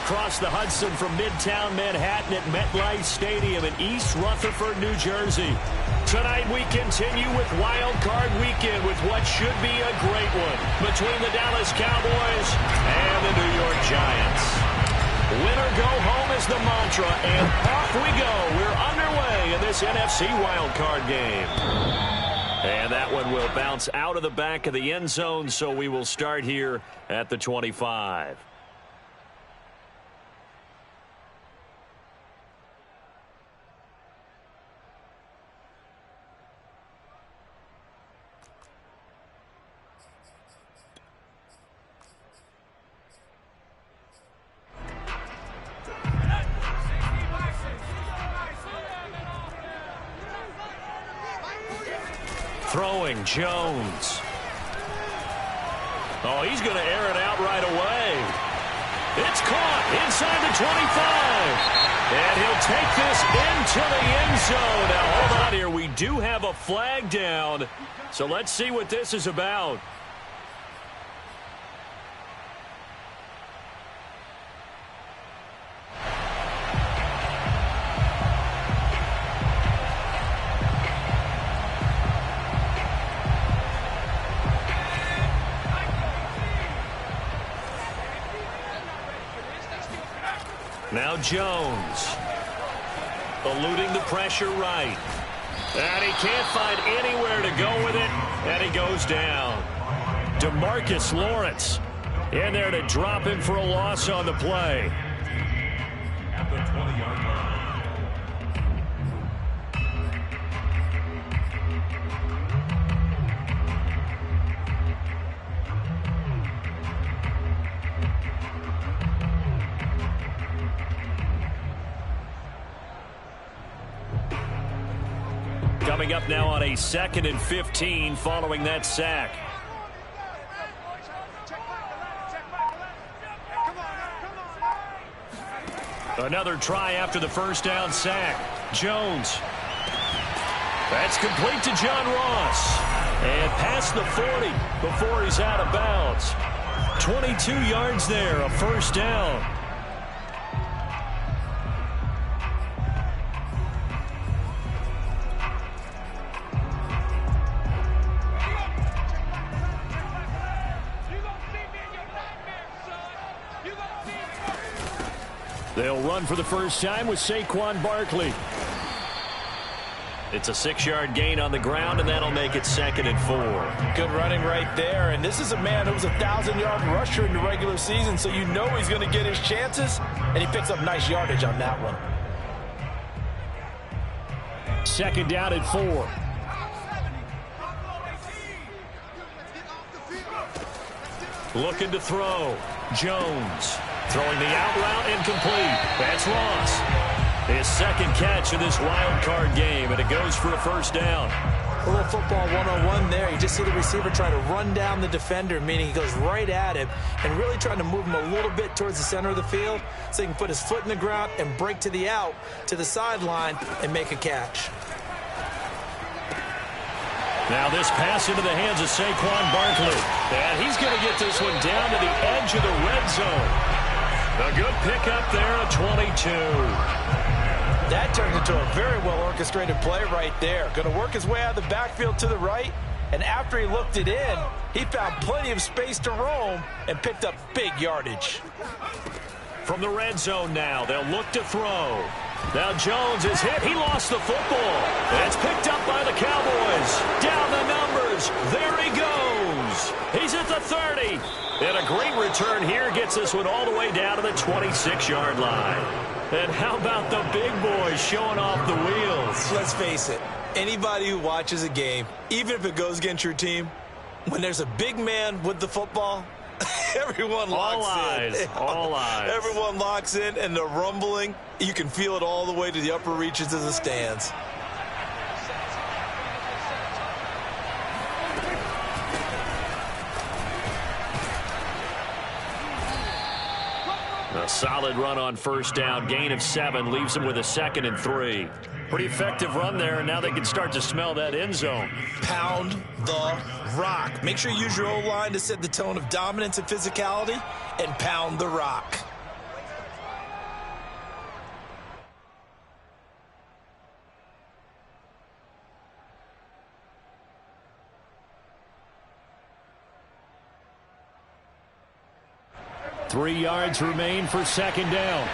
across the Hudson from Midtown Manhattan at MetLife Stadium in East Rutherford, New Jersey. Tonight we continue with Wild Card Weekend with what should be a great one between the Dallas Cowboys and the New York Giants. Win or go home is the mantra, and off we go. We're underway in this NFC Wild Card game. And that one will bounce out of the back of the end zone, so we will start here at the 25. Throwing Jones. Oh, he's going to air it out right away. It's caught inside the 25. And he'll take this into the end zone. Now, hold on here. We do have a flag down. So let's see what this is about. Now Jones, eluding the pressure right. And he can't find anywhere to go with it, and he goes down. DeMarcus Lawrence in there to drop him for a loss on the play. At the 20-yard line. Coming up now on a 2nd and 15 following that sack. Another try after the first down sack. Jones. That's complete to John Ross. And past the 40 before he's out of bounds. 22 yards there, a first down. They'll run for the first time with Saquon Barkley. It's a 6-yard gain on the ground, and that'll make it 2nd and 4. Good running right there. And this is a man who was a 1,000-yard rusher in the regular season, so you know he's going to get his chances, and he picks up nice yardage on that one. 2nd down and 4. Looking to throw. Jones. Throwing the out route incomplete. That's Ross. His 2nd catch in this wild card game, and it goes for a first down. A little football 101 there. You just see the receiver try to run down the defender, meaning he goes right at him and really trying to move him a little bit towards the center of the field so he can put his foot in the ground and break to the out, to the sideline, and make a catch. Now this pass into the hands of Saquon Barkley. And he's going to get this one down to the edge of the red zone. A good pickup there at 22. That turned into a very well-orchestrated play right there. Going to work his way out of the backfield to the right, and after he looked it in, he found plenty of space to roam and picked up big yardage. From the red zone now, they'll look to throw. Now Jones is hit. He lost the football. It's picked up by the Cowboys. Down the numbers. There he goes. He's at the 30. And a great return here gets this one all the way down to the 26-yard line. And how about the big boys showing off the wheels? Let's face it, anybody who watches a game, even if it goes against your team, when there's a big man with the football, everyone locks in. All eyes. Everyone locks in, and the rumbling, you can feel it all the way to the upper reaches of the stands. A solid run on first down. Gain of 7 leaves them with a 2nd and 3. Pretty effective run there, and now they can start to smell that end zone. Pound the rock. Make sure you use your O-line to set the tone of dominance and physicality, and pound the rock. 3 yards remain for second down.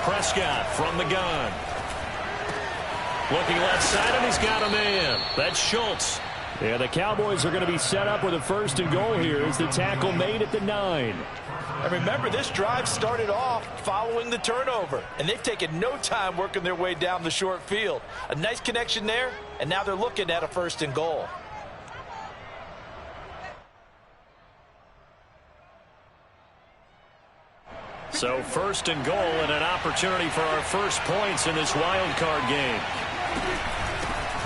Prescott from the gun. Looking left side, and he's got a man. That's Schultz. Yeah, the Cowboys are going to be set up with a 1st and goal here as the tackle made at the 9. And remember, this drive started off following the turnover, and they've taken no time working their way down the short field. A nice connection there, and now they're looking at a 1st and goal. So 1st and goal and an opportunity for our first points in this wild card game.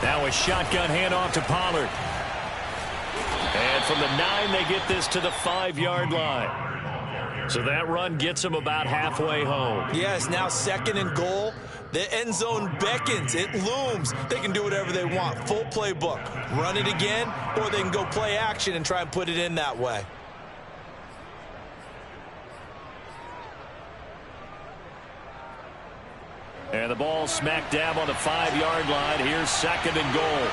Now a shotgun handoff to Pollard. And from the 9, they get this to the 5-yard line. So that run gets them about halfway home. Yes, now 2nd and goal. The end zone beckons. It looms. They can do whatever they want. Full playbook. Run it again, or they can go play action and try and put it in that way. And the ball smack dab on the 5-yard line. Here's 2nd and goal.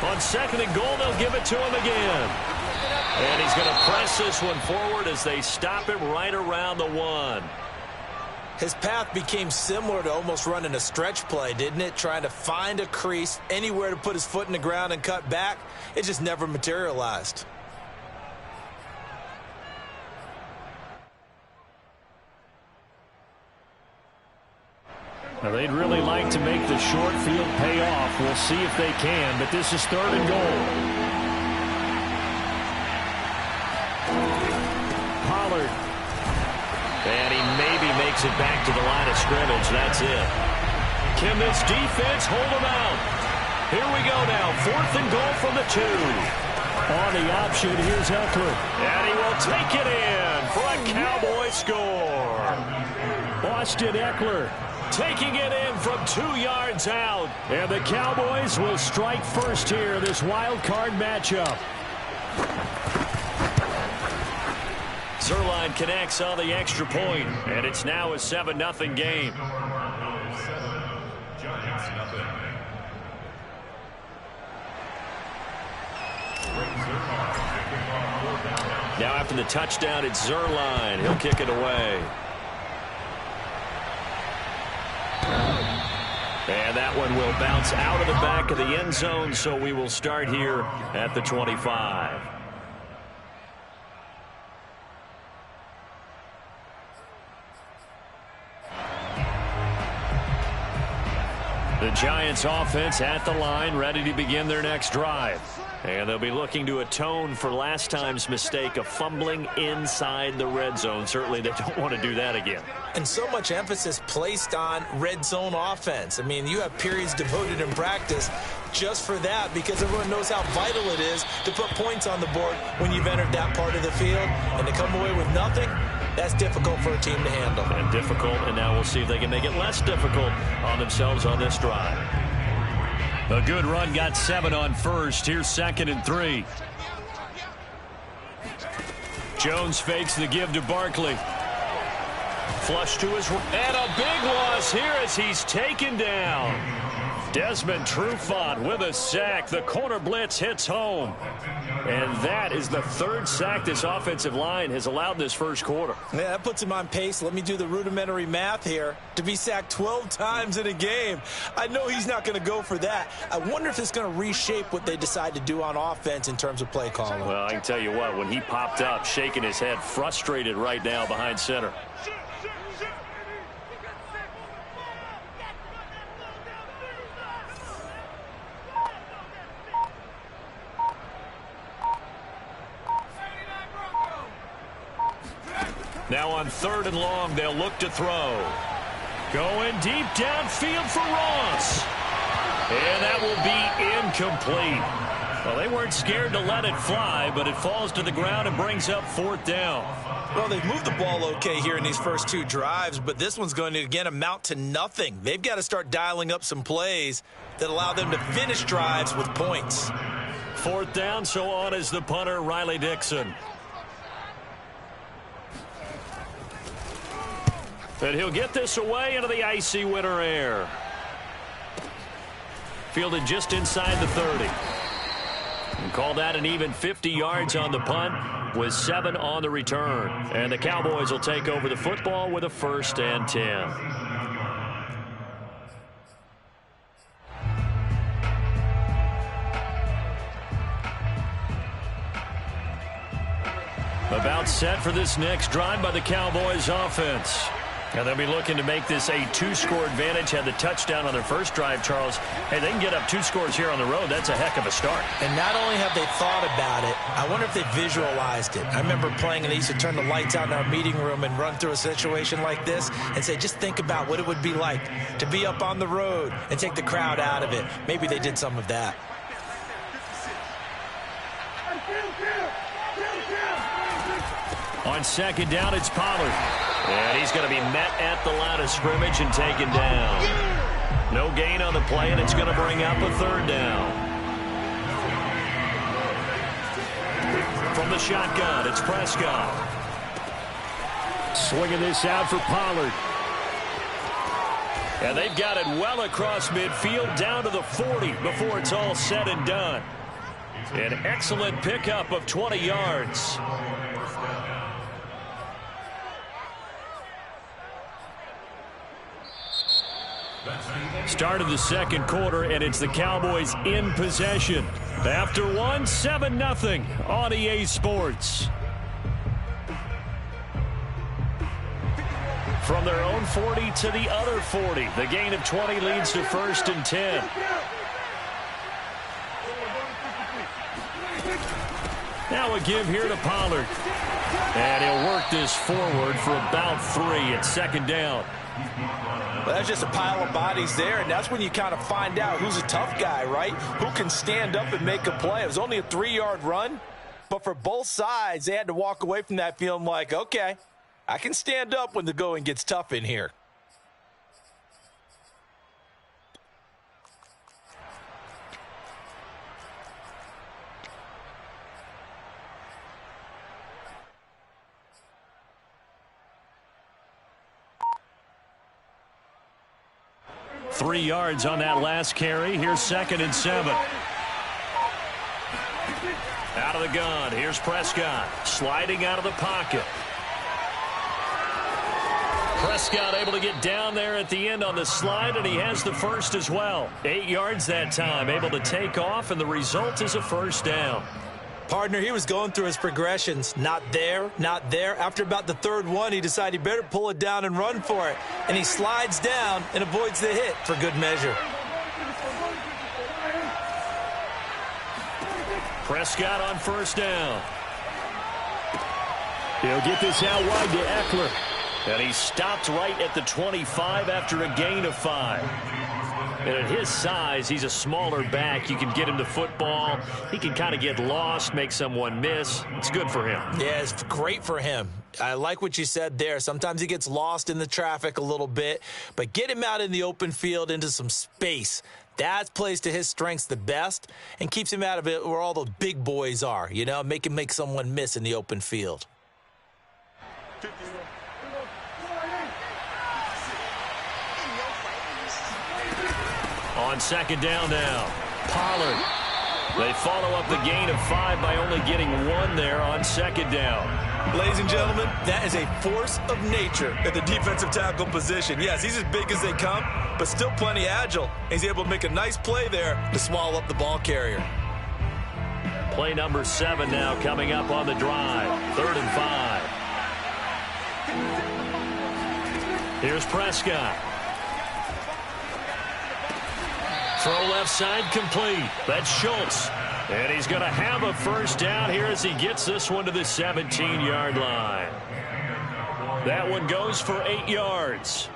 On 2nd and goal, they'll give it to him again. And he's going to press this one forward as they stop him right around the 1. His path became similar to almost running a stretch play, didn't it? Trying to find a crease, anywhere to put his foot in the ground and cut back. It just never materialized. Now, they'd really like to make the short field pay off. We'll see if they can, but this is 3rd and goal. Pollard. And he maybe makes it back to the line of scrimmage. That's it. Can this defense hold him out? Here we go now. 4th and goal from the 2. On the option, here's Eckler. And he will take it in for a Cowboy score. Austin Eckler taking it in from 2 yards out. And the Cowboys will strike first here in this wild card matchup. Zerline connects on the extra point, and it's now a 7-0 game. Now after the touchdown, it's Zerline. He'll kick it away. And that one will bounce out of the back of the end zone, so we will start here at the 25. The Giants offense at the line, ready to begin their next drive. And they'll be looking to atone for last time's mistake of fumbling inside the red zone. Certainly they don't want to do that again. And so much emphasis placed on red zone offense. I mean, you have periods devoted in practice just for that, because everyone knows how vital it is to put points on the board when you've entered that part of the field. And to come away with nothing, that's difficult for a team to handle. And difficult, and now we'll see if they can make it less difficult on themselves on this drive. A good run, got 7 on first. Here's 2nd and 3. Jones fakes the give to Barkley. Flush to his right. And a big loss here as he's taken down. Desmond Trufant with a sack. The corner blitz hits home. And that is the 3rd sack this offensive line has allowed this first quarter. Yeah, that puts him on pace. Let me do the rudimentary math here. To be sacked 12 times in a game, I know he's not going to go for that. I wonder if it's going to reshape what they decide to do on offense in terms of play calling. Well, I can tell you what, when he popped up, shaking his head, frustrated right now behind center. Now on 3rd and long, they'll look to throw. Going deep downfield for Ross. And that will be incomplete. Well, they weren't scared to let it fly, but it falls to the ground and brings up 4th down. Well, they've moved the ball okay here in these first 2 drives, but this one's going to, again, amount to nothing. They've got to start dialing up some plays that allow them to finish drives with points. 4th down, so on is the punter, Riley Dixon. And he'll get this away into the icy winter air. Fielded just inside the 30. And call that an even 50 yards on the punt with 7 on the return. And the Cowboys will take over the football with a 1st and 10. About set for this next drive by the Cowboys offense. And they'll be looking to make this a 2-score advantage. Had the touchdown on their first drive, Charles. Hey, they can get up 2 scores here on the road. That's a heck of a start. And not only have they thought about it, I wonder if they visualized it. I remember playing and they used to turn the lights out in our meeting room and run through a situation like this and say, just think about what it would be like to be up on the road and take the crowd out of it. Maybe they did some of that. On 2nd down, it's Pollard. And he's going to be met at the line of scrimmage and taken down. No gain on the play, and it's going to bring up a 3rd down. From the shotgun, it's Prescott. Swinging this out for Pollard. And they've got it well across midfield down to the 40 before it's all said and done. An excellent pickup of 20 yards. Start of the 2nd quarter, and it's the Cowboys in possession. After 1, 7-0 on EA Sports. From their own 40 to the other 40. The gain of 20 leads to 1st and 10. Now a give here to Pollard. And he'll work this forward for about 3 at 2nd down. Well, that's just a pile of bodies there, and that's when you kind of find out who's a tough guy, right? Who can stand up and make a play. It was only a 3-yard run, but for both sides, they had to walk away from that feeling like, okay, I can stand up when the going gets tough in here. Three yards on that last carry. Here's 2nd and 7. Out of the gun. Here's Prescott. Sliding out of the pocket. Prescott able to get down there at the end on the slide, and he has the 1st as well. 8 yards that time. Able to take off, and the result is a 1st down. Partner, he was going through his progressions. Not there, not there. After about the 3rd one, he decided he better pull it down and run for it. And he slides down and avoids the hit for good measure. Prescott on 1st down. He'll get this out wide to Eckler. And he stopped right at the 25 after a gain of 5. And at his size, he's a smaller back. You can get him the football. He can kind of get lost, make someone miss. It's good for him. Yeah, it's great for him. I like what you said there. Sometimes he gets lost in the traffic a little bit, but get him out in the open field into some space. That plays to his strengths the best and keeps him out of it where all those big boys are, you know, make him make someone miss in the open field. On 2nd down now, Pollard. They follow up the gain of 5 by only getting 1 there on 2nd down. Ladies and gentlemen, that is a force of nature at the defensive tackle position. Yes, he's as big as they come, but still plenty agile. He's able to make a nice play there to swallow up the ball carrier. Play number 7 now coming up on the drive. 3rd and 5. Here's Prescott. Throw left side complete. That's Schultz. And he's going to have a 1st down here as he gets this one to the 17-yard line. That one goes for 8 yards.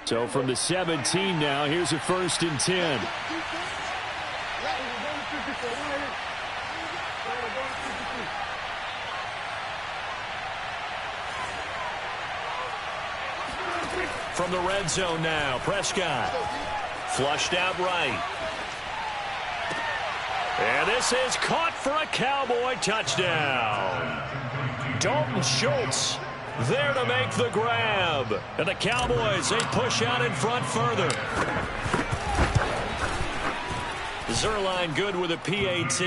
So from the 17 now, here's a 1st and 10. From the red zone now, Prescott. Flushed out right. And this is caught for a Cowboy touchdown. Dalton Schultz there to make the grab. And the Cowboys, they push out in front further. Zerline good with a PAT.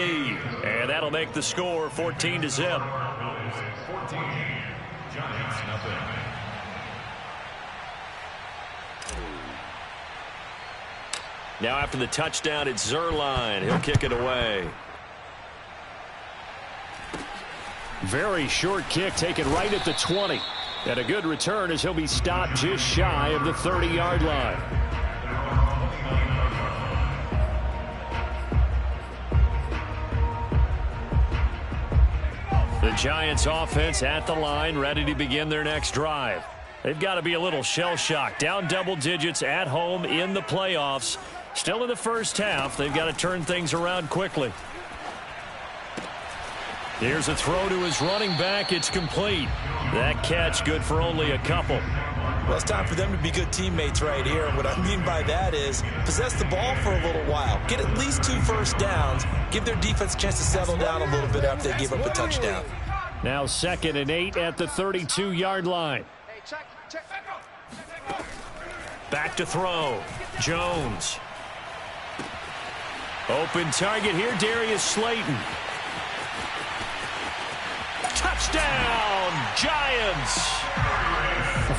And that'll make the score 14-0. Now after the touchdown, it's Zerline. He'll kick it away. Very short kick taken right at the 20. And a good return as he'll be stopped just shy of the 30-yard line. The Giants offense at the line, ready to begin their next drive. They've got to be a little shell-shocked. Down double digits at home in the playoffs. Still in the first half. They've got to turn things around quickly. Here's a throw to his running back. It's complete. That catch good for only a couple. Well, it's time for them to be good teammates right here. And what I mean by that is possess the ball for a little while. Get at least 2 first downs. Give their defense a chance to settle down a little bit after they give up a touchdown. Now 2nd and 8 at the 32-yard line. Back to throw. Jones. Open target here, Darius Slayton. Touchdown, Giants!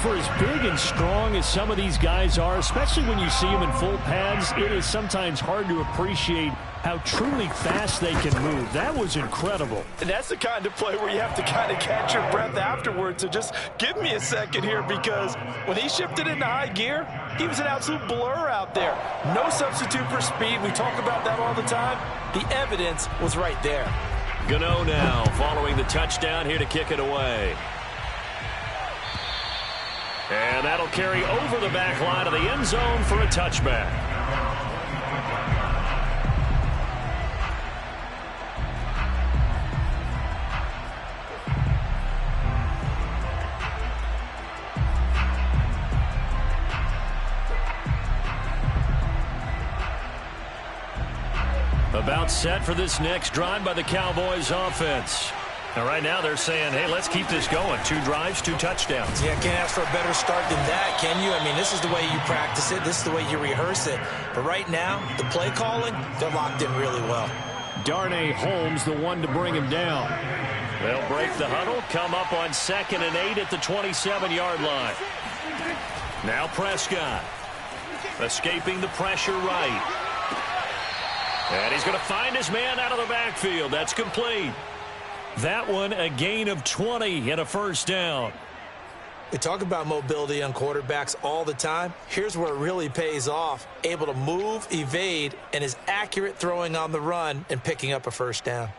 For as big and strong as some of these guys are, especially when you see them in full pads, it is sometimes hard to appreciate how truly fast they can move. That was incredible. And that's the kind of play where you have to kind of catch your breath afterwards. So just give me a second here, because when he shifted into high gear, he was an absolute blur out there. No substitute for speed. We talk about that all the time. The evidence was right there. Gano now following the touchdown, here to kick it away. And that'll carry over the back line of the end zone for a touchback. About set for this next drive by the Cowboys offense. Now right now they're saying, hey, let's keep this going. 2 drives, 2 touchdowns. Yeah, can't ask for a better start than that, can you? I mean, this is the way you practice it. This is the way you rehearse it. But right now, the play calling, they're locked in really well. Darnay Holmes, the one to bring him down. They'll break the huddle, come up on 2nd and 8 at the 27-yard line. Now Prescott. Escaping the pressure right. And he's going to find his man out of the backfield. That's complete. That one, a gain of 20 and a first down. We talk about mobility on quarterbacks all the time. Here's where it really pays off. Able to move, evade, and is accurate throwing on the run and picking up a first down.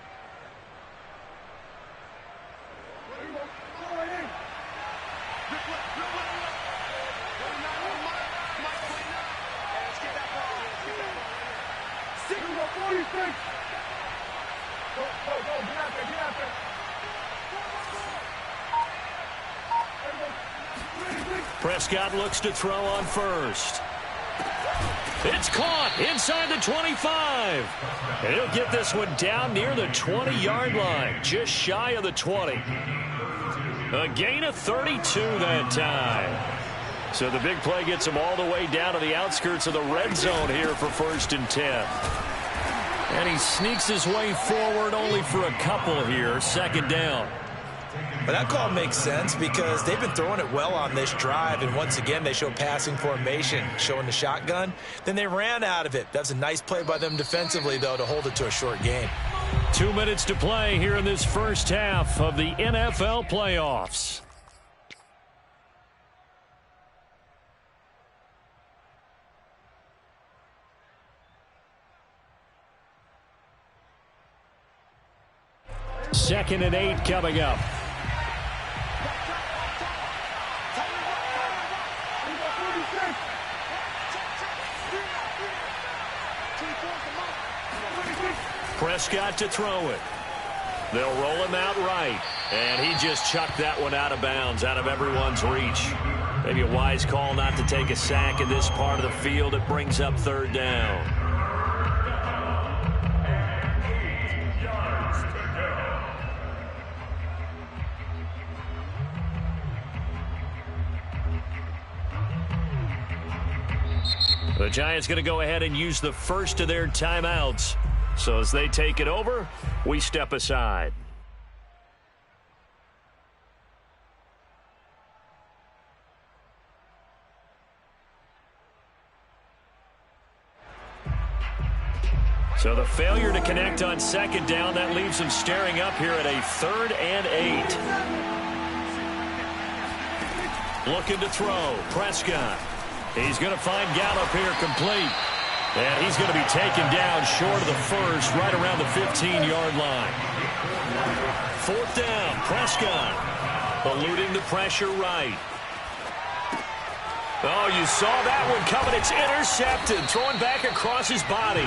Prescott looks to throw on first. It's caught inside the 25. And he'll get this one down near the 20-yard line, just shy of the 20. A gain of 32 that time. So the big play gets him all the way down to the outskirts of the red zone here for 1st and 10. And he sneaks his way forward only for a couple here, 2nd down. But that call makes sense because they've been throwing it well on this drive, and once again they show passing formation, showing the shotgun. Then they ran out of it. That's a nice play by them defensively, though, to hold it to a short gain. 2 minutes to play here in this first half of the NFL playoffs. Second and 8 coming up. Prescott to throw it. They'll roll him out right. And he just chucked that one out of bounds, out of everyone's reach. Maybe a wise call not to take a sack in this part of the field. It brings up third down. The Giants going to go ahead and use the first of their timeouts. So as they take it over, we step aside. So the failure to connect on second down, that leaves them staring up here at a 3rd and 8. Looking to throw. Prescott. He's going to find Gallup here complete. And he's going to be taken down short of the first, right around the 15-yard line. 4th down, Prescott. Eluding the pressure right. Oh, you saw that one coming. It's intercepted. Throwing back across his body.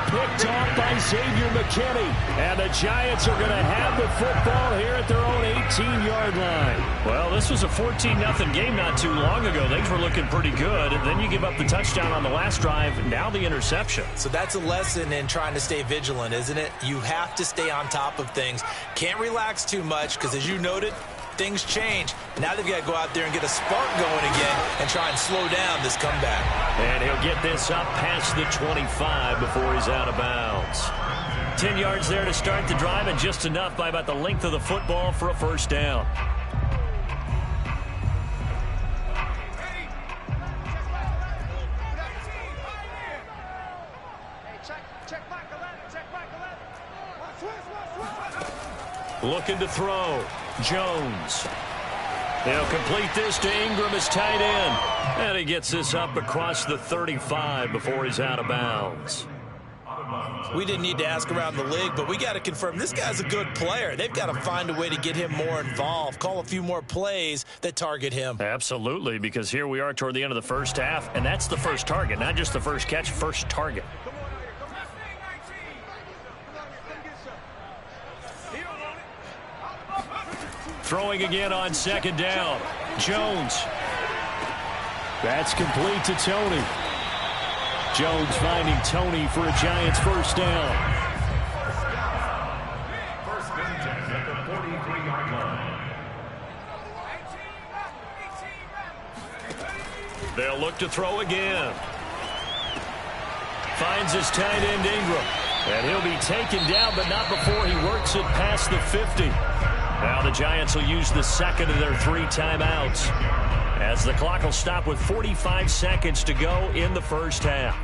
Picked off by Xavier McKinney. And the Giants are going to have the football here at their own 18-yard line. Well, this was a 14-0 game not too long ago. Things were looking pretty good. And then you give up the touchdown on the last drive. Now the interception. So that's a lesson in trying to stay vigilant, isn't it? You have to stay on top of things. Can't relax too much because, as you noted, things change. Now they've got to go out there and get a spark going again and try and slow down this comeback. And he'll get this up past the 25 before he's out of bounds. 10 yards there to start the drive, and just enough by about the length of the football for a first down. Looking to throw. Jones. They'll complete this to Ingram as tight end. And he gets this up across the 35 before he's out of bounds. We didn't need to ask around the league, but we got to confirm this guy's a good player. They've got to find a way to get him more involved, call a few more plays that target him. Absolutely, because here we are toward the end of the first half, and that's the first target, not just the first catch, first target. Throwing again on second down. Jones. That's complete to Tony. Jones finding Tony for a Giants first down. They'll look to throw again. Finds his tight end Ingram. And he'll be taken down, but not before he works it past the 50. Now the Giants will use the second of their 3 timeouts, as the clock will stop with 45 seconds to go in the first half.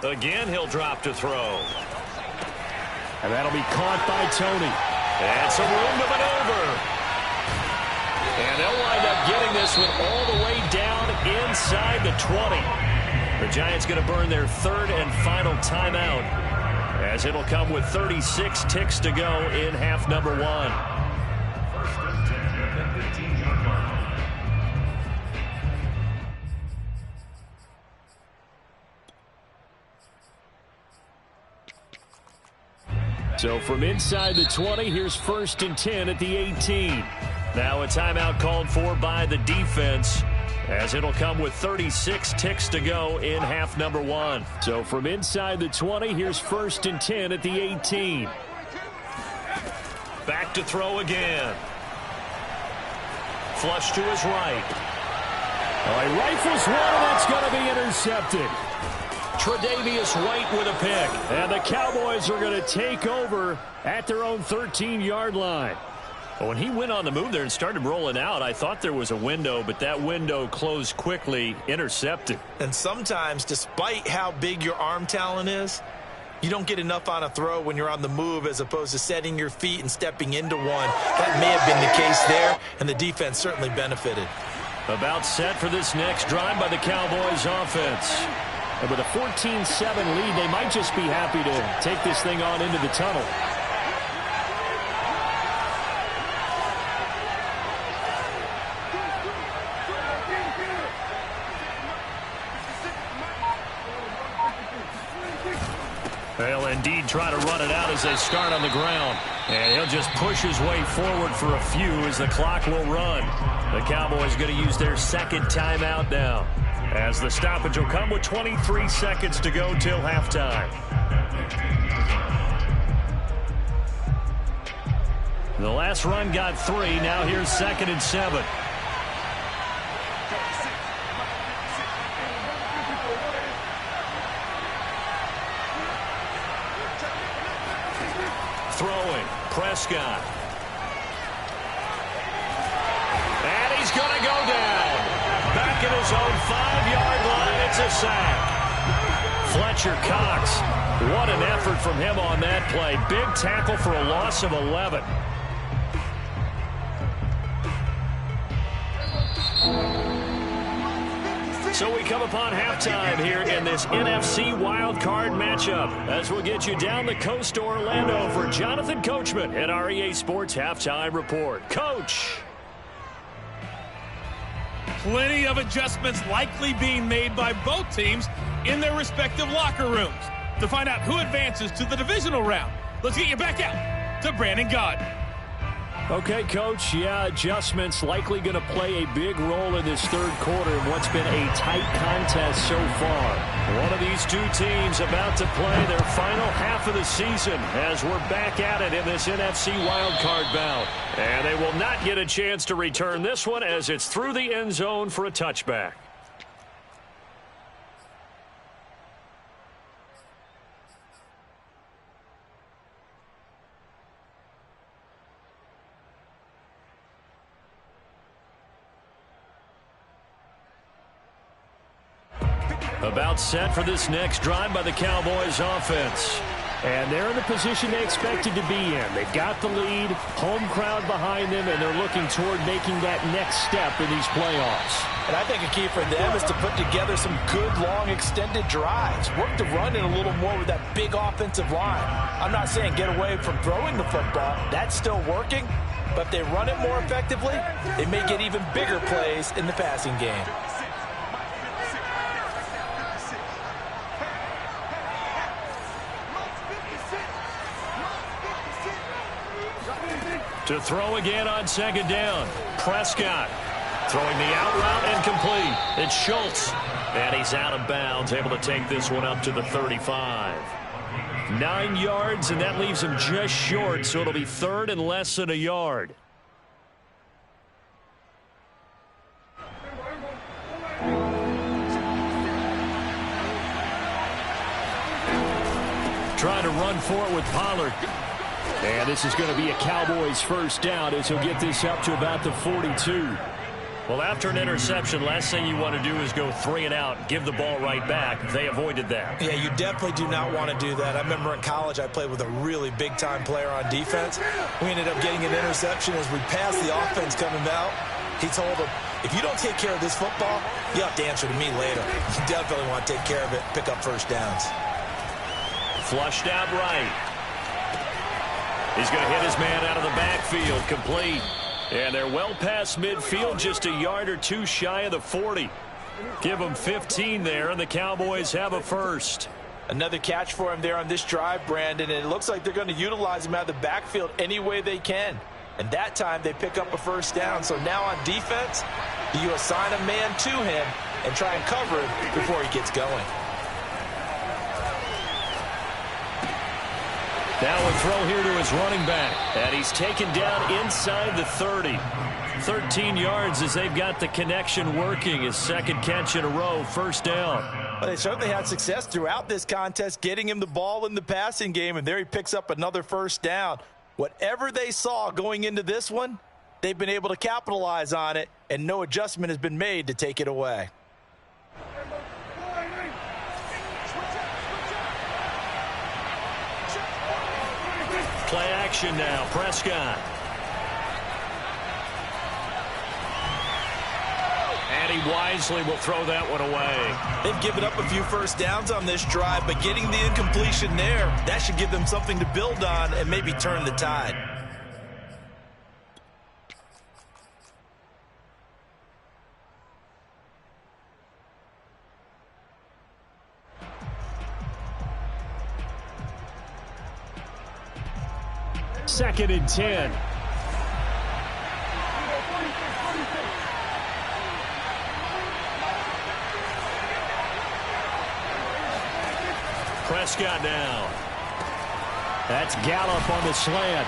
Again, he'll drop to throw. And that'll be caught by Tony. And some room to maneuver. And they'll wind up getting this one all the way down inside the 20. The Giants going to burn their 3rd and final timeout, as it'll come with 36 ticks to go in half number 1. So from inside the 20, here's 1st and 10 at the 18. Now a timeout called for by the defense, as it'll come with 36 ticks to go in half number 1. So from inside the 20, here's 1st and 10 at the 18. Back to throw again. Flush to his right. Oh, he rifles one, and that's going to be intercepted. Tre'Davious White with a pick. And the Cowboys are going to take over at their own 13-yard line. When he went on the move there and started rolling out, I thought there was a window, but that window closed quickly, intercepted. And sometimes, despite how big your arm talent is, you don't get enough on a throw when you're on the move as opposed to setting your feet and stepping into one. That may have been the case there, and the defense certainly benefited. About set for this next drive by the Cowboys offense. And with a 14-7 lead, they might just be happy to take this thing on into the tunnel. indeed try to run it out as they start on the ground. And he'll just push his way forward for a few as the clock will run. The Cowboys going to use their second timeout now, as the stoppage will come with 23 seconds to go till halftime. The last run got 3. Now here's 2nd and 7. Throwing, Prescott. And he's going to go down. Back at his own 5-yard line, it's a sack. Fletcher Cox, what an effort from him on that play. Big tackle for a loss of 11. So we come upon halftime here in this NFC wildcard matchup, as we'll get you down the coast to Orlando for Jonathan Coachman at our EA Sports Halftime Report. Coach. Plenty of adjustments likely being made by both teams in their respective locker rooms. To find out who advances to the divisional round, let's get you back out to Brandon Gaudin. Okay, Coach, yeah, adjustments likely going to play a big role in this third quarter in what's been a tight contest so far. One of these two teams about to play their final half of the season as we're back at it in this NFC wildcard bout. And they will not get a chance to return this one as it's through the end zone for a touchback. About set for this next drive by the Cowboys offense. And they're in the position they expected to be in. They've got the lead, home crowd behind them, and they're looking toward making that next step in these playoffs. And I think a key for them is to put together some good, long, extended drives. Work the run in a little more with that big offensive line. I'm not saying get away from throwing the football. That's still working. But if they run it more effectively, they may get even bigger plays in the passing game. To throw again on second down. Prescott throwing the out route and complete. It's Schultz. And he's out of bounds, able to take this one up to the 35. 9 yards, and that leaves him just short, so it'll be third and less than a yard. Trying to run for it with Pollard. And this is going to be a Cowboys first down as he'll get this up to about the 42. Well, after an interception, last thing you want to do is go 3 and out, give the ball right back. They avoided that. Yeah, you definitely do not want to do that. I remember in college I played with a really big-time player on defense. We ended up getting an interception as we passed the offense coming out. He told him, if you don't take care of this football, you have to answer to me later. You definitely want to take care of it, pick up first downs. Flushed out right. He's going to hit his man out of the backfield, complete. And they're well past midfield, just a yard or two shy of the 40. Give them 15 there, and the Cowboys have a first. Another catch for him there on this drive, Brandon, and it looks like they're going to utilize him out of the backfield any way they can. And that time they pick up a first down. So now on defense, do you assign a man to him and try and cover him before he gets going? Now a throw here to his running back. And he's taken down inside the 30. 13 yards as they've got the connection working. His second catch in a row, first down. Well, they certainly had success throughout this contest, getting him the ball in the passing game, and there he picks up another first down. Whatever they saw going into this one, they've been able to capitalize on it, and no adjustment has been made to take it away. Play action now, Prescott. And he wisely will throw that one away. They've given up a few first downs on this drive, but getting the incompletion there, that should give them something to build on and maybe turn the tide. 2nd and 10. Prescott now. That's Gallup on the slant.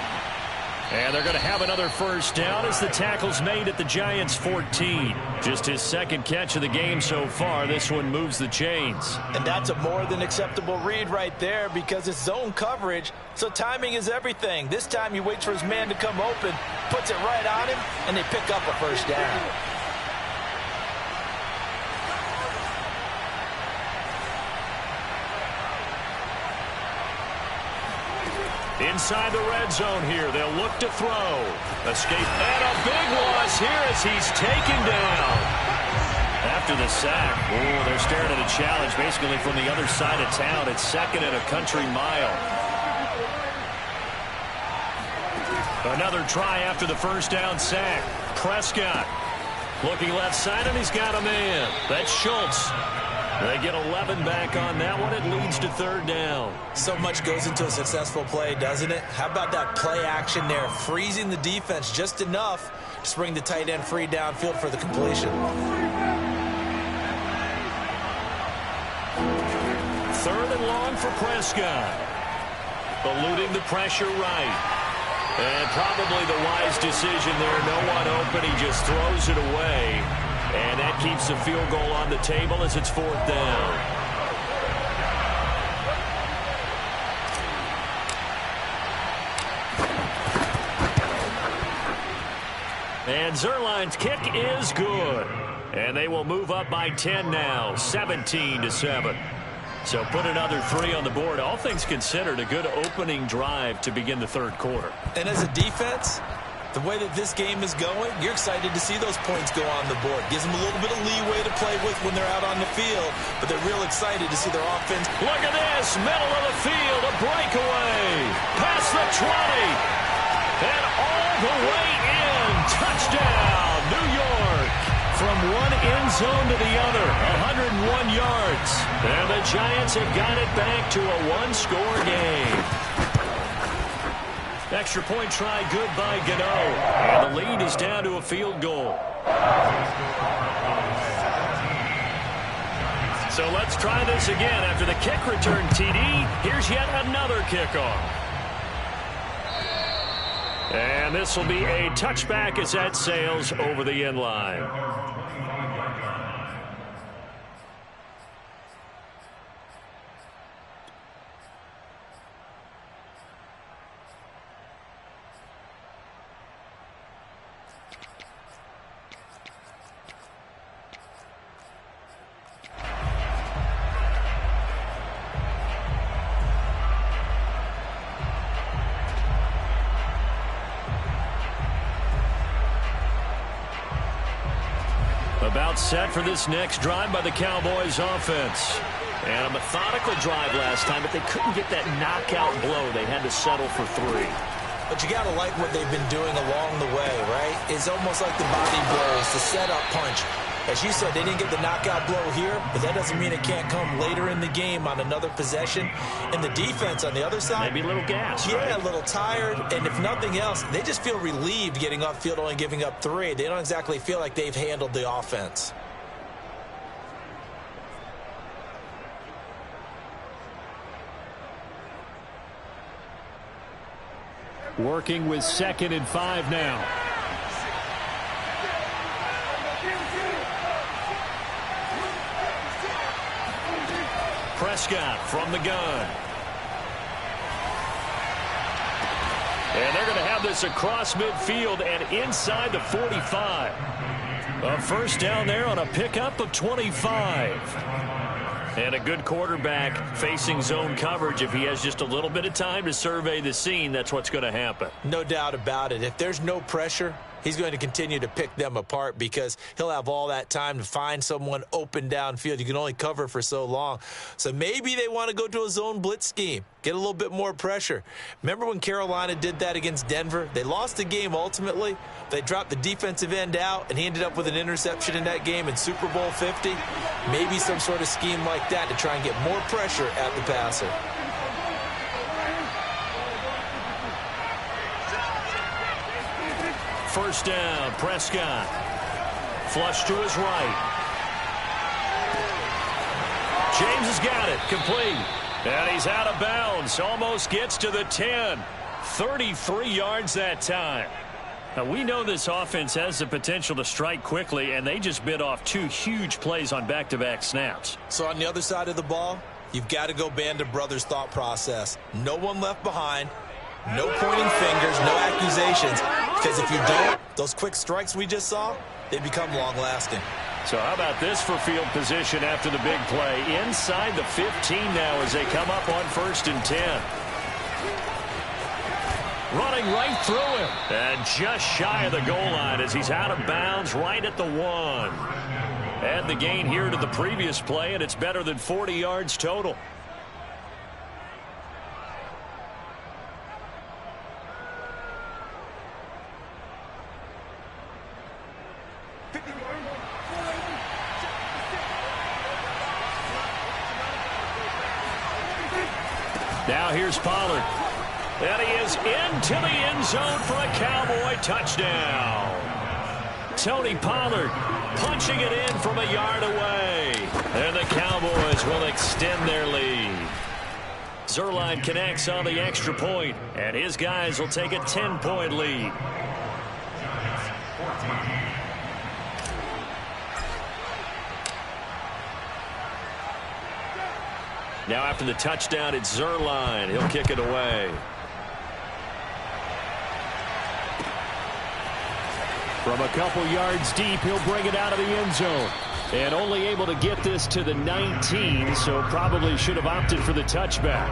And they're going to have another first down as the tackle's made at the Giants' 14. Just his 2nd catch of the game so far. This one moves the chains. And that's a more than acceptable read right there because it's zone coverage, so timing is everything. This time he waits for his man to come open, puts it right on him, and they pick up a first down. Inside the red zone here. They'll look to throw. Escape. And a big loss here as he's taken down. After the sack. Oh, they're staring at a challenge basically from the other side of town. It's 2nd and a country mile. Another try after the first down sack. Prescott looking left side, and he's got a man. That's Schultz. They get 11 back on that one. It leads to 3rd down. So much goes into a successful play, doesn't it? How about that play action there? Freezing the defense just enough to bring the tight end free downfield for the completion. 3rd and long for Prescott. Eluding the pressure right. And probably the wise decision there. No one open. He just throws it away. And that keeps the field goal on the table as it's 4th down. And Zerline's kick is good. And they will move up by 10 now, 17-7. So put another 3 on the board. All things considered, a good opening drive to begin the 3rd quarter. And as a defense, the way that this game is going, you're excited to see those points go on the board. Gives them a little bit of leeway to play with when they're out on the field, but they're real excited to see their offense. Look at this, middle of the field, a breakaway. Past the 20. And all the way in. Touchdown, New York. From one end zone to the other, 101 yards. And the Giants have got it back to a 1-score game. Extra point try good by Gano. And the lead is down to a field goal. So let's try this again. After the kick return TD, here's yet another kickoff. And this will be a touchback as that sails over the end line. About set for this next drive by the Cowboys offense. And a methodical drive last time, but they couldn't get that knockout blow. They had to settle for 3. But you got to like what they've been doing along the way, right? It's almost like the body blows, the setup punch. As you said, they didn't get the knockout blow here, but that doesn't mean it can't come later in the game on another possession. And the defense on the other side, maybe a little gas, yeah, right? A little tired. And if nothing else, they just feel relieved getting upfield, only giving up 3. They don't exactly feel like they've handled the offense. Working with 2nd and 5 now. Prescott from the gun. And they're going to have this across midfield and inside the 45. A first down there on a pickup of 25. And a good quarterback facing zone coverage. If he has just a little bit of time to survey the scene, that's what's going to happen. No doubt about it. If there's no pressure, he's going to continue to pick them apart because he'll have all that time to find someone open downfield. You can only cover for so long. So maybe they want to go to a zone blitz scheme, get a little bit more pressure. Remember when Carolina did that against Denver? They lost the game ultimately. They dropped the defensive end out, and he ended up with an interception in that game in Super Bowl 50. Maybe some sort of scheme like that to try and get more pressure at the passer. first down. Prescott. Flush to his right. James has got it. Complete. And he's out of bounds. Almost gets to the 10. 33 yards that time. Now, we know this offense has the potential to strike quickly, and they just bit off 2 huge plays on back-to-back snaps. So on the other side of the ball, you've got to go Band of Brothers thought process. No one left behind. No pointing fingers, no accusations. Because if you don't, those quick strikes we just saw, they become long-lasting. So how about this for field position after the big play? Inside the 15 now as they come up on 1st and 10. Running right through him. And just shy of the goal line as he's out of bounds right at the 1. Add the gain here to the previous play, and it's better than 40 yards total. Now here's Pollard. And he is into the end zone for a Cowboy touchdown. Tony Pollard punching it in from a yard away. And the Cowboys will extend their lead. Zerline connects on the extra point, and his guys will take a 10-point lead. Now after the touchdown, it's Zerline. He'll kick it away. From a couple yards deep, he'll bring it out of the end zone. And only able to get this to the 19, so probably should have opted for the touchback.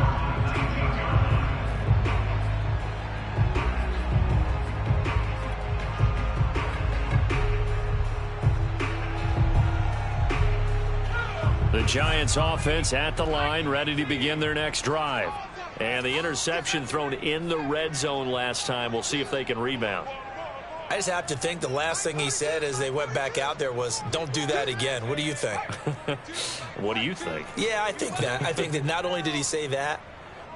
The Giants offense at the line, ready to begin their next drive. And the interception thrown in the red zone last time. We'll see if they can rebound. I just have to think the last thing he said as they went back out there was, don't do that again. What do you think? What do you think? Yeah, I think that. I think that not only did he say that,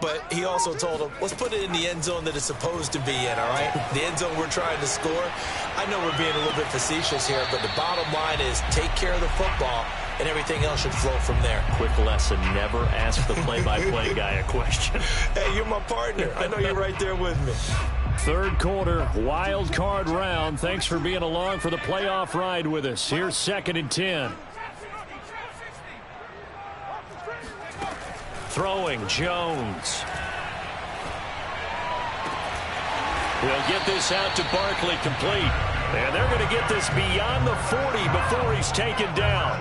but he also told them, let's put it in the end zone that it's supposed to be in, all right? The end zone we're trying to score. I know we're being a little bit facetious here, but the bottom line is take care of the football, and everything else should flow from there. Quick lesson, never ask the play-by-play guy a question. Hey, you're my partner. I know you're right there with me. Third quarter, wild card round. Thanks for being along for the playoff ride with us. Here's 2nd and 10. Throwing, Jones. He'll get this out to Barkley, complete. And they're going to get this beyond the 40 before he's taken down.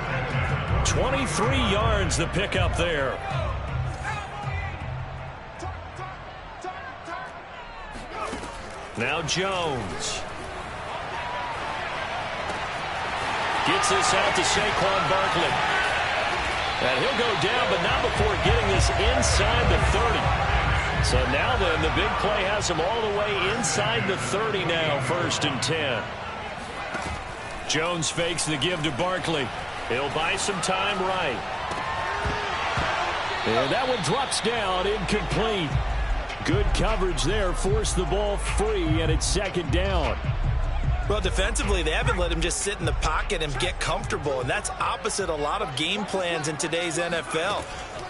23 yards the pickup there. Now Jones. Gets this out to Saquon Barkley. And he'll go down, but not before getting this inside the 30. So now then, the big play has him all the way inside the 30 now, 1st and 10. Jones fakes the give to Barkley. He'll buy some time right. And that one drops down, incomplete. Good coverage there, forced the ball free, and it's 2nd down. Well, defensively, they haven't let him just sit in the pocket and get comfortable, and that's opposite a lot of game plans in today's NFL.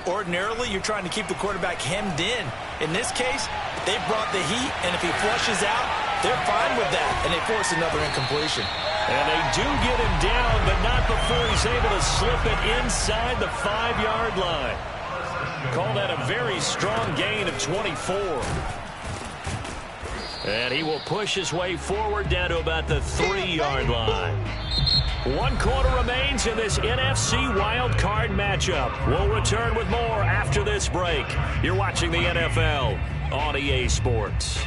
Ordinarily, you're trying to keep the quarterback hemmed in. In this case, they brought the heat, and if he flushes out, they're fine with that, and they force another incompletion. And they do get him down, but not before he's able to slip it inside the 5-yard line. Call that a very strong gain of 24. And he will push his way forward down to about the 3-yard line. 1 quarter remains in this NFC Wild Card matchup. We'll return with more after this break. You're watching the NFL on EA Sports.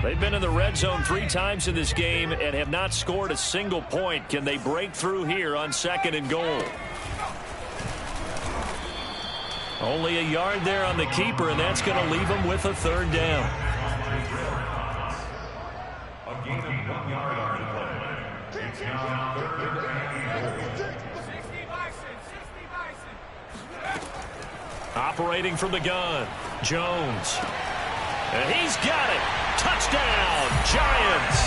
They've been in the red zone 3 times in this game and have not scored a single point. Can they break through here on 2nd and goal? Only a yard there on the keeper, and that's going to leave them with a 3rd down. A gain of 1 yard on the play. It's now 3rd and goal. Operating from the gun, Jones. And he's got it. Touchdown, Giants.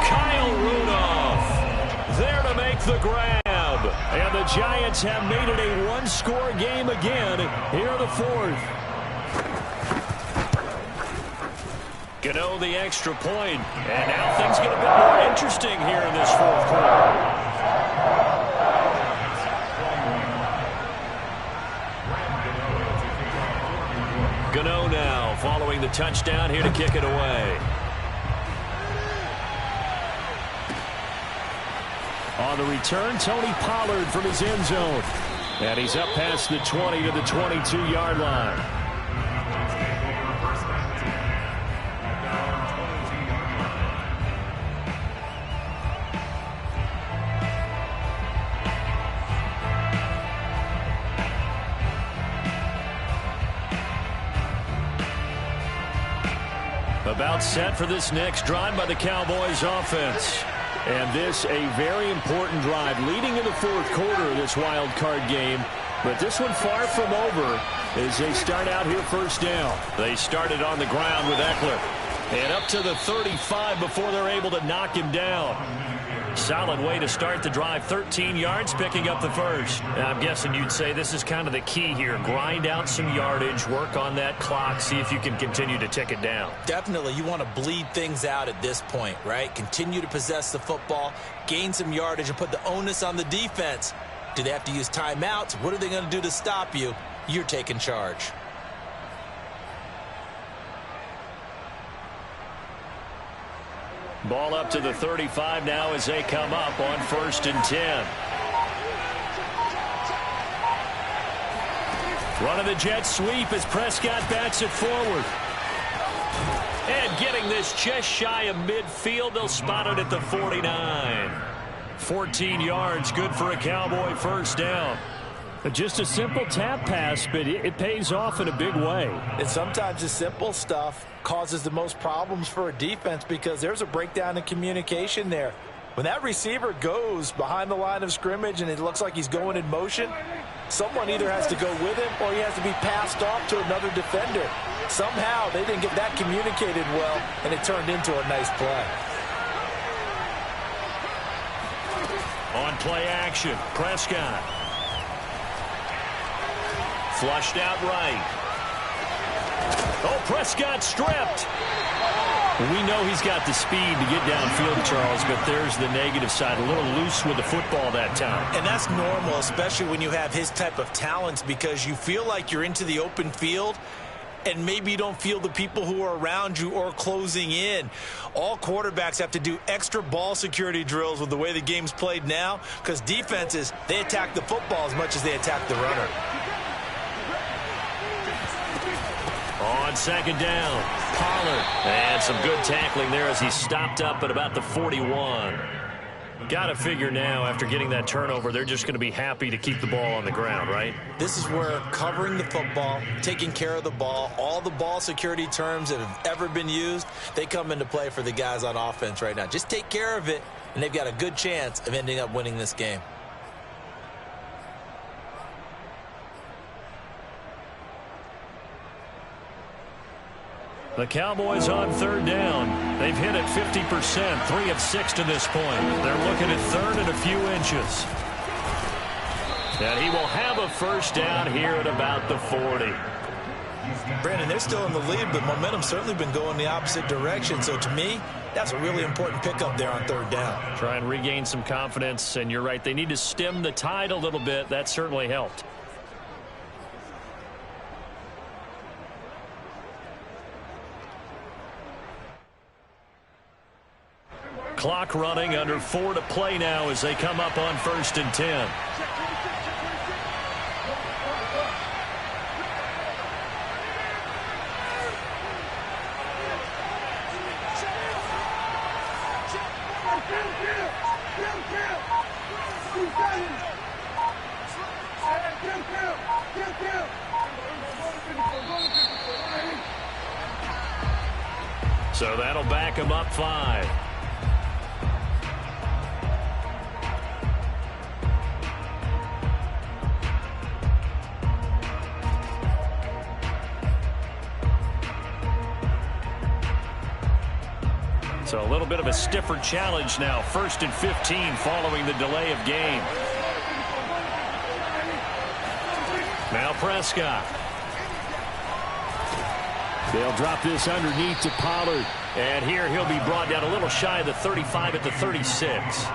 Kyle Rudolph there to make the grab. And the Giants have made it a one-score game again here in the fourth. Gano the extra point. And now things get a bit more interesting here in this fourth quarter. Gano now following the touchdown here to kick it away. On the return, Tony Pollard from his end zone. And he's up past the 20 to the 22-yard line. About set for this next drive by the Cowboys offense. And this a very important drive leading in the fourth quarter of this wild card game. But this one far from over as they start out here first down. They started on the ground with Eckler. And up to the 35 before they're able to knock him down. Solid way to start the drive. 13 yards, picking up the first. I'm guessing you'd say this is kind of the key here. Grind out some yardage, work on that clock, see if you can continue to tick it down. Definitely, you want to bleed things out at this point, right? Continue to possess the football, gain some yardage, and put the onus on the defense. Do they have to use timeouts? What are they going to do to stop you? You're taking charge. Ball up to the 35 now as they come up on 1st and 10. Running the jet sweep as Prescott bats it forward. And getting this just shy of midfield. They'll spot it at the 49. 14 yards, good for a Cowboy first down. Just a simple tap pass, but it pays off in a big way. And sometimes the simple stuff causes the most problems for a defense because there's a breakdown in communication there. When that receiver goes behind the line of scrimmage and it looks like he's going in motion, someone either has to go with him or he has to be passed off to another defender. Somehow they didn't get that communicated well, and it turned into a nice play. On play action, Prescott. Flushed out right. Oh, Prescott stripped. We know he's got the speed to get downfield, Charles, but there's the negative side. A little loose with the football that time. And that's normal, especially when you have his type of talents, because you feel like you're into the open field and maybe you don't feel the people who are around you or closing in. All quarterbacks have to do extra ball security drills with the way the game's played now, because defenses, they attack the football as much as they attack the runner. On second down, Pollard. And some good tackling there as he stopped up at about the 41. Got to figure now, after getting that turnover, they're just going to be happy to keep the ball on the ground, right? This is where covering the football, taking care of the ball, all the ball security terms that have ever been used, they come into play for the guys on offense right now. Just take care of it, and they've got a good chance of ending up winning this game. The Cowboys on third down. They've hit it 50%, 3 of 6 to this point. They're looking at third and a few inches. And he will have a first down here at about the 40. Brandon, they're still in the lead, but momentum's certainly been going the opposite direction. So to me, that's a really important pickup there on third down. Try and regain some confidence, and you're right. They need to stem the tide a little bit. That certainly helped. Clock running, under 4 to play now as they come up on 1st and 10. So that'll back him up 5. So a little bit of a stiffer challenge now. 1st and 15 following the delay of game. Now Prescott. They'll drop this underneath to Pollard. And here he'll be brought down a little shy of the 35 at the 36.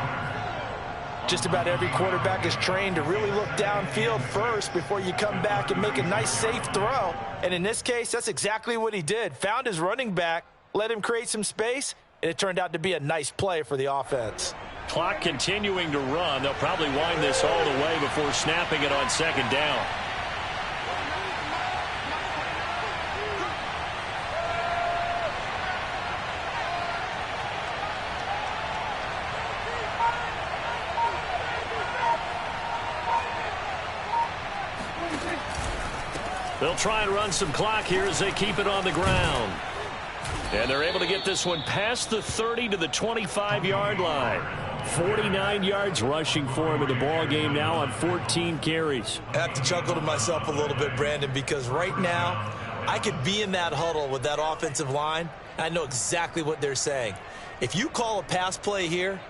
Just about every quarterback is trained to really look downfield first before you come back and make a nice, safe throw. And in this case, that's exactly what he did. Found his running back, let him create some space, and it turned out to be a nice play for the offense. Clock continuing to run. They'll probably wind this all the way before snapping it on 2nd down. They'll try and run some clock here as they keep it on the ground. And they're able to get this one past the 30 to the 25-yard line. 49 yards rushing for him in the ball game now on 14 carries. I have to chuckle to myself a little bit, Brandon, because right now I could be in that huddle with that offensive line. I know exactly what they're saying. If you call a pass play here,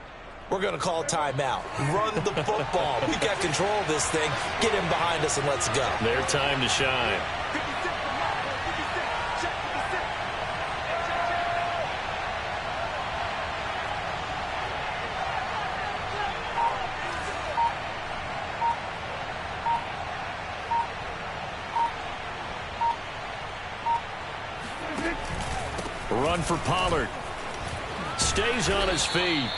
we're going to call timeout. Run the football. We've got control of this thing. Get him behind us and let's go. Their time to shine. Run for Pollard. Stays on his feet.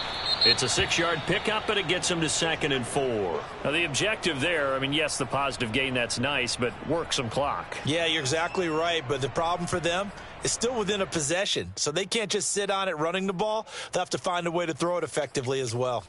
It's a 6-yard pickup, and it gets him to 2nd and 4. Now, the objective there, I mean, yes, the positive gain, that's nice, but work some clock. Yeah, you're exactly right, but the problem for them is still within a possession, so they can't just sit on it running the ball. They'll have to find a way to throw it effectively as well.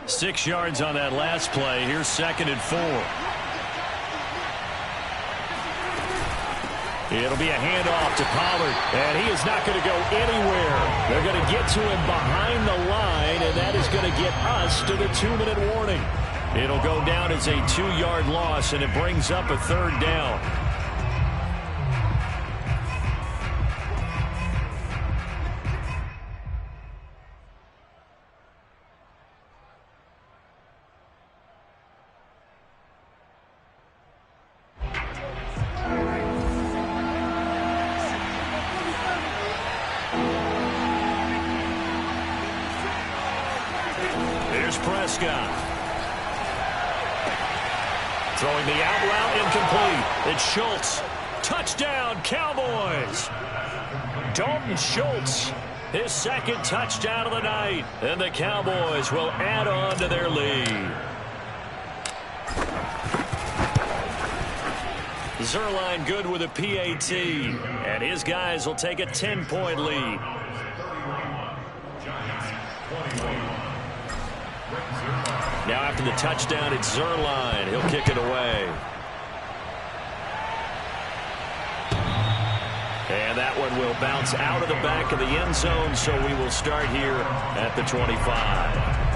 Six yards on that last play. Here's 2nd and 4. It'll be a handoff to Pollard, and he is not going to go anywhere. They're going to get to him behind the line, and that is going to get us to the 2-minute warning. It'll go down as a 2-yard loss, and it brings up a 3rd down. Prescott. Throwing the out route incomplete. It's Schultz. Touchdown, Cowboys. Dalton Schultz, his 2nd touchdown of the night. And the Cowboys will add on to their lead. Zerline good with a PAT. And his guys will take a 10-point lead. Now after the touchdown, it's Zerline. He'll kick it away. And that one will bounce out of the back of the end zone, so we will start here at the 25.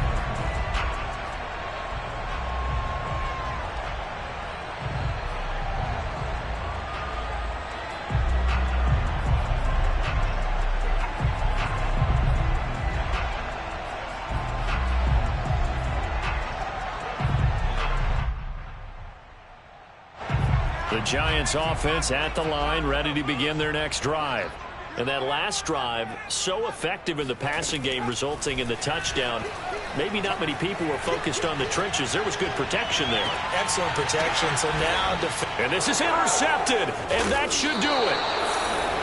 The Giants offense at the line, ready to begin their next drive. And that last drive, so effective in the passing game, resulting in the touchdown. Maybe not many people were focused on the trenches. There was good protection there. Excellent protection. So now, and this is intercepted, and that should do it.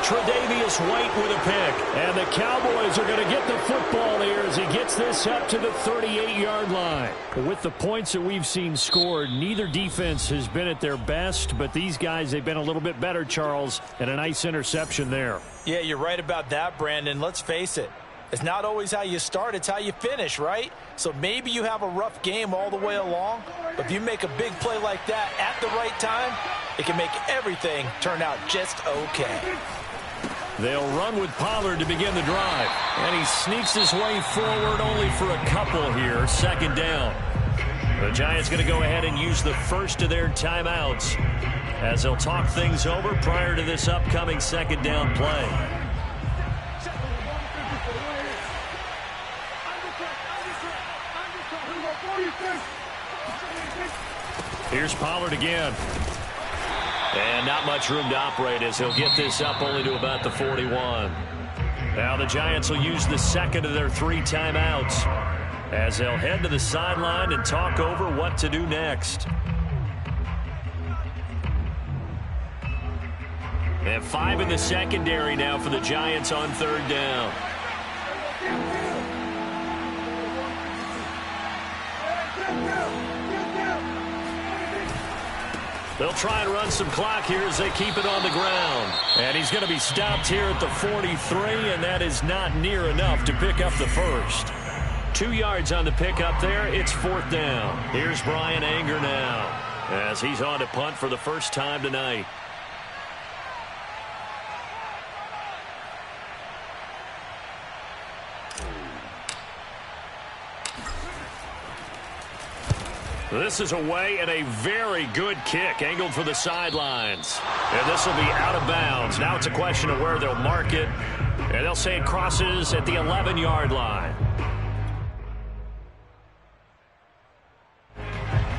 Tre'Davious White with a pick, and the Cowboys are going to get the football here as he gets this up to the 38-yard line. With the points that we've seen scored, neither defense has been at their best, but these guys, they've been a little bit better, Charles, and a nice interception there. Yeah, you're right about that, Brandon. Let's face it. It's not always how you start, it's how you finish, right? So maybe you have a rough game all the way along, but if you make a big play like that at the right time, it can make everything turn out just okay. They'll run with Pollard to begin the drive. And he sneaks his way forward only for a couple here. Second down. The Giants going to go ahead and use the first of their timeouts as they'll talk things over prior to this upcoming second down play. Here's Pollard again. And not much room to operate as he'll get this up only to about the 41. Now the Giants will use the second of their 3 timeouts as they'll head to the sideline and talk over what to do next. They have 5 in the secondary now for the Giants on third down. They'll try and run some clock here as they keep it on the ground. And he's going to be stopped here at the 43, and that is not near enough to pick up the first. 2 yards on the pickup there. It's fourth down. Here's Brian Anger now as he's on to punt for the first time tonight. This is away and a very good kick angled for the sidelines. And this will be out of bounds. Now it's a question of where they'll mark it. And they'll say it crosses at the 11-yard line.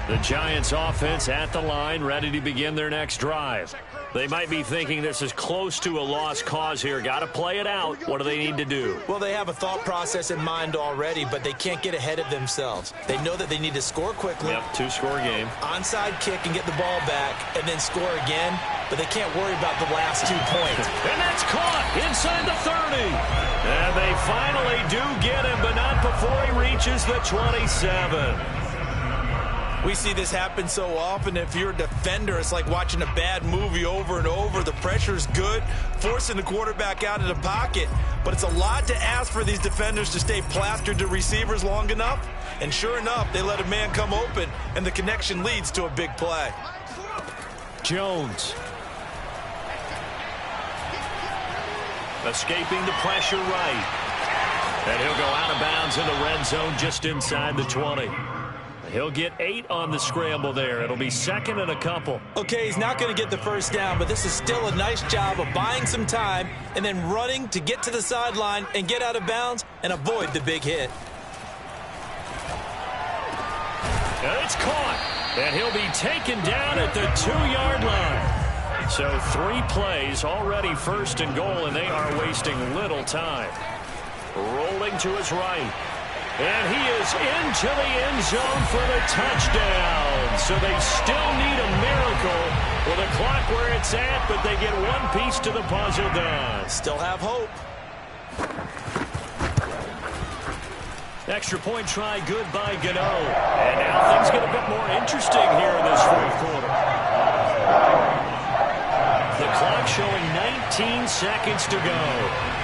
The Giants offense at the line, ready to begin their next drive. They might be thinking this is close to a lost cause here. Got to play it out. What do they need to do? Well, they have a thought process in mind already, but they can't get ahead of themselves. They know that they need to score quickly. Yep, 2-score game. Onside kick and get the ball back, and then score again, but they can't worry about the last 2 points. And that's caught inside the 30. And they finally do get him, but not before he reaches the 27. We see this happen so often. If you're a defender, it's like watching a bad movie over and over. The pressure's good, forcing the quarterback out of the pocket. But it's a lot to ask for these defenders to stay plastered to receivers long enough. And sure enough, they let a man come open, and the connection leads to a big play. Jones. Escaping the pressure right. And he'll go out of bounds in the red zone just inside the 20. He'll get 8 on the scramble there. It'll be second and a couple. Okay, he's not going to get the first down, but this is still a nice job of buying some time and then running to get to the sideline and get out of bounds and avoid the big hit. And it's caught. And he'll be taken down at the 2-yard line. So 3 plays, already first and goal, and they are wasting little time. Rolling to his right. And he is into the end zone for the touchdown. So they still need a miracle with the clock where it's at, but they get one piece to the puzzle done. Still have hope. Extra point try good by Gano. And now things get a bit more interesting here in this fourth quarter. The clock showing 19 seconds to go.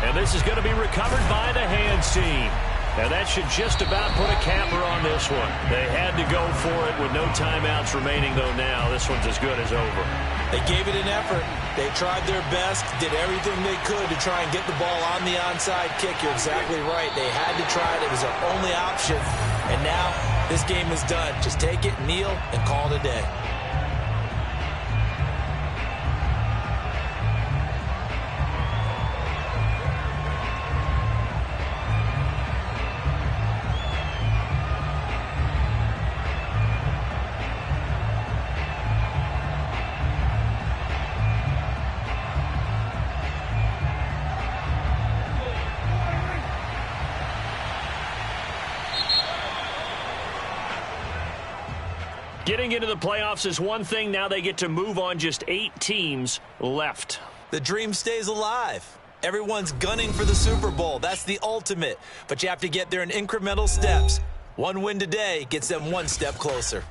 And this is going to be recovered by the hands team. And that should just about put a capper on this one. They had to go for it with no timeouts remaining, though now this one's as good as over. They gave it an effort. They tried their best, did everything they could to try and get the ball on the onside kick. You're exactly right. They had to try it. It was their only option. And now this game is done. Just take it, kneel, and call it a day. Getting into the playoffs is one thing. Now they get to move on. Just 8 teams left. The dream stays alive. Everyone's gunning for the Super Bowl. That's the ultimate. But you have to get there in incremental steps. One win today gets them one step closer.